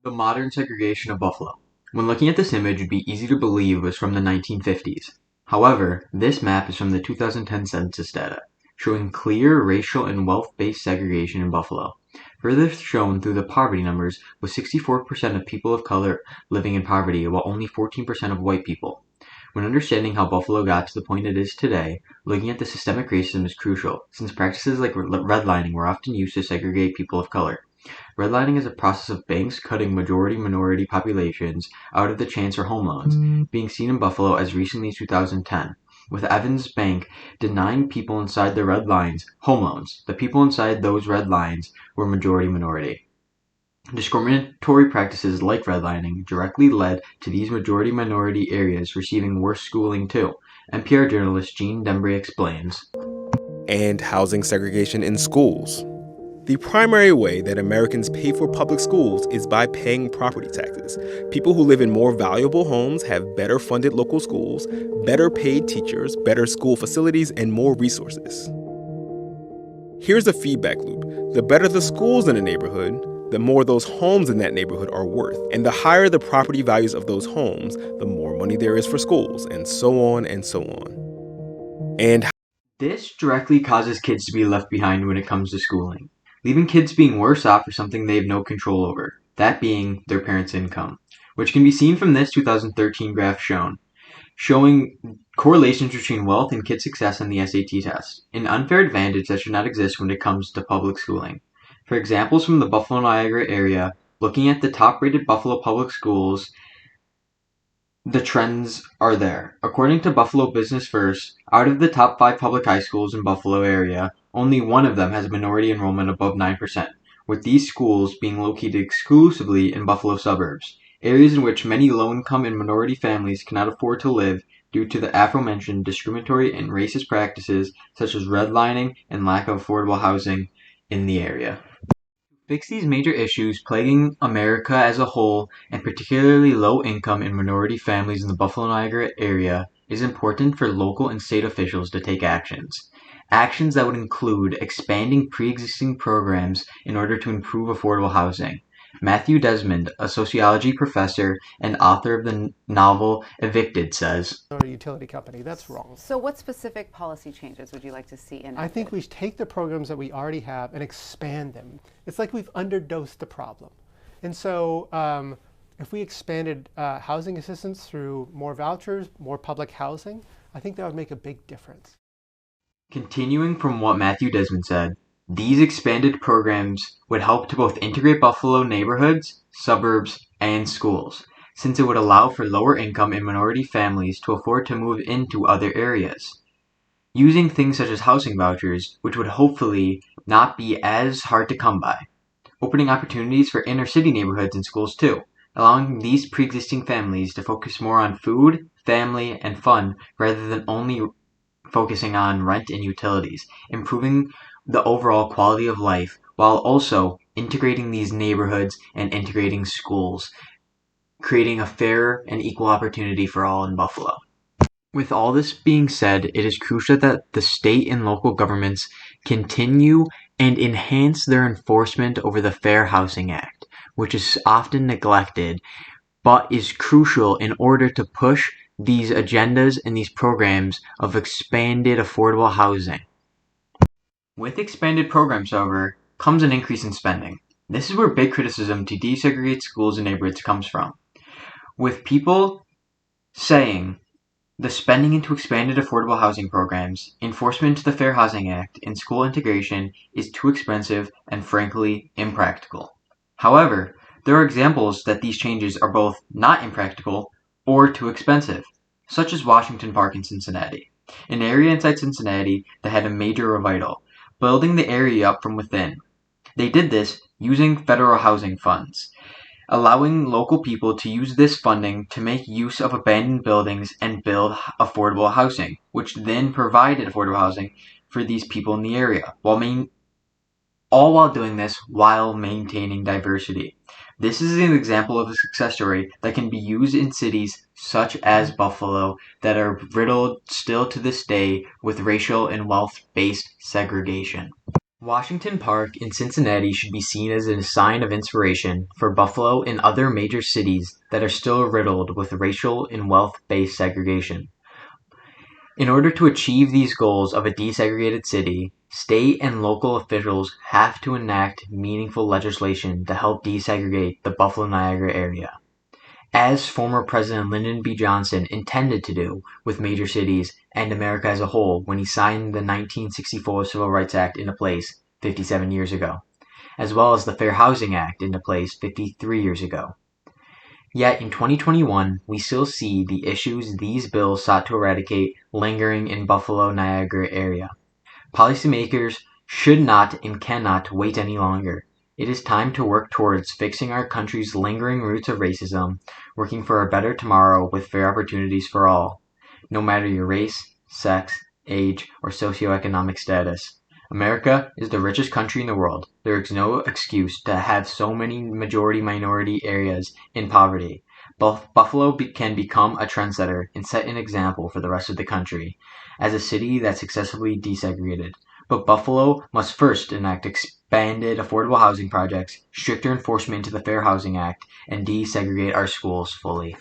The modern segregation of Buffalo. When looking at this image, it would be easy to believe it was from the 1950s. However, this map is from the 2010 census data, showing clear racial and wealth-based segregation in Buffalo. Further shown through the poverty numbers, with 64% of people of color living in poverty, while only 14% of white people. When understanding how Buffalo got to the point it is today, looking at the systemic racism is crucial, since practices like redlining were often used to segregate people of color. Redlining is a process of banks cutting majority-minority populations out of the chance for home loans, being seen in Buffalo as recently as 2010, with Evans Bank denying people inside the red lines home loans. The people inside those red lines were majority-minority. Discriminatory practices like redlining directly led to these majority-minority areas receiving worse schooling too, NPR journalist Gene Dembray explains. And housing segregation in schools. The primary way that Americans pay for public schools is by paying property taxes. People who live in more valuable homes have better funded local schools, better paid teachers, better school facilities, and more resources. Here's a feedback loop. The better the schools in a neighborhood, the more those homes in that neighborhood are worth. And the higher the property values of those homes, the more money there is for schools, and so on and so on. And this directly causes kids to be left behind when it comes to schooling, leaving kids being worse off for something they have no control over, that being their parents' income, which can be seen from this 2013 graph showing correlations between wealth and kid success in the SAT test, an unfair advantage that should not exist when it comes to public schooling. For examples from the Buffalo-Niagara area, looking at the top-rated Buffalo public schools, the trends are there. According to Buffalo Business First, out of the top 5 public high schools in Buffalo area, only one of them has minority enrollment above 9%, with these schools being located exclusively in Buffalo suburbs, areas in which many low-income and minority families cannot afford to live due to the aforementioned discriminatory and racist practices such as redlining and lack of affordable housing in the area. To fix these major issues plaguing America as a whole, and particularly low-income and minority families in the Buffalo-Niagara area, it is important for local and state officials to take actions. Actions that would include expanding pre-existing programs in order to improve affordable housing. Matthew Desmond, a sociology professor and author of the novel Evicted, says, Or a utility company. That's wrong. So what specific policy changes would you like to see enacted? I think we should take the programs that we already have and expand them. It's like we've underdosed the problem. And so if we expanded housing assistance through more vouchers, more public housing, I think that would make a big difference. Continuing from what Matthew Desmond said, these expanded programs would help to both integrate Buffalo neighborhoods, suburbs, and schools, since it would allow for lower income and minority families to afford to move into other areas. Using things such as housing vouchers, which would hopefully not be as hard to come by. Opening opportunities for inner city neighborhoods and schools too, allowing these pre-existing families to focus more on food, family, and fun rather than only focusing on rent and utilities, improving the overall quality of life while also integrating these neighborhoods and integrating schools, creating a fair and equal opportunity for all in Buffalo. With all this being said, it is crucial that the state and local governments continue and enhance their enforcement over the Fair Housing Act, which is often neglected, but is crucial in order to push these agendas and these programs of expanded affordable housing. With expanded programs, however, comes an increase in spending. This is where big criticism to desegregate schools and neighborhoods comes from. With people saying the spending into expanded affordable housing programs, enforcement to the Fair Housing Act, and school integration is too expensive and frankly impractical. However, there are examples that these changes are both not impractical or too expensive, such as Washington Park in Cincinnati, an area inside Cincinnati that had a major revival, building the area up from within. They did this using federal housing funds, allowing local people to use this funding to make use of abandoned buildings and build affordable housing, which then provided affordable housing for these people in the area, all while doing this while maintaining diversity. This is an example of a success story that can be used in cities such as Buffalo that are riddled still to this day with racial and wealth-based segregation. Washington Park in Cincinnati should be seen as a sign of inspiration for Buffalo and other major cities that are still riddled with racial and wealth-based segregation. In order to achieve these goals of a desegregated city, state and local officials have to enact meaningful legislation to help desegregate the Buffalo-Niagara area, as former President Lyndon B. Johnson intended to do with major cities and America as a whole when he signed the 1964 Civil Rights Act into place 57 years ago, as well as the Fair Housing Act into place 53 years ago. Yet in 2021, we still see the issues these bills sought to eradicate lingering in Buffalo-Niagara area. Policymakers should not and cannot wait any longer. It is time to work towards fixing our country's lingering roots of racism, working for a better tomorrow with fair opportunities for all, no matter your race, sex, age, or socioeconomic status. America is the richest country in the world. There is no excuse to have so many majority-minority areas in poverty. Buffalo can become a trendsetter and set an example for the rest of the country as a city that successfully desegregated. But Buffalo must first enact expanded affordable housing projects, stricter enforcement to the Fair Housing Act, and desegregate our schools fully.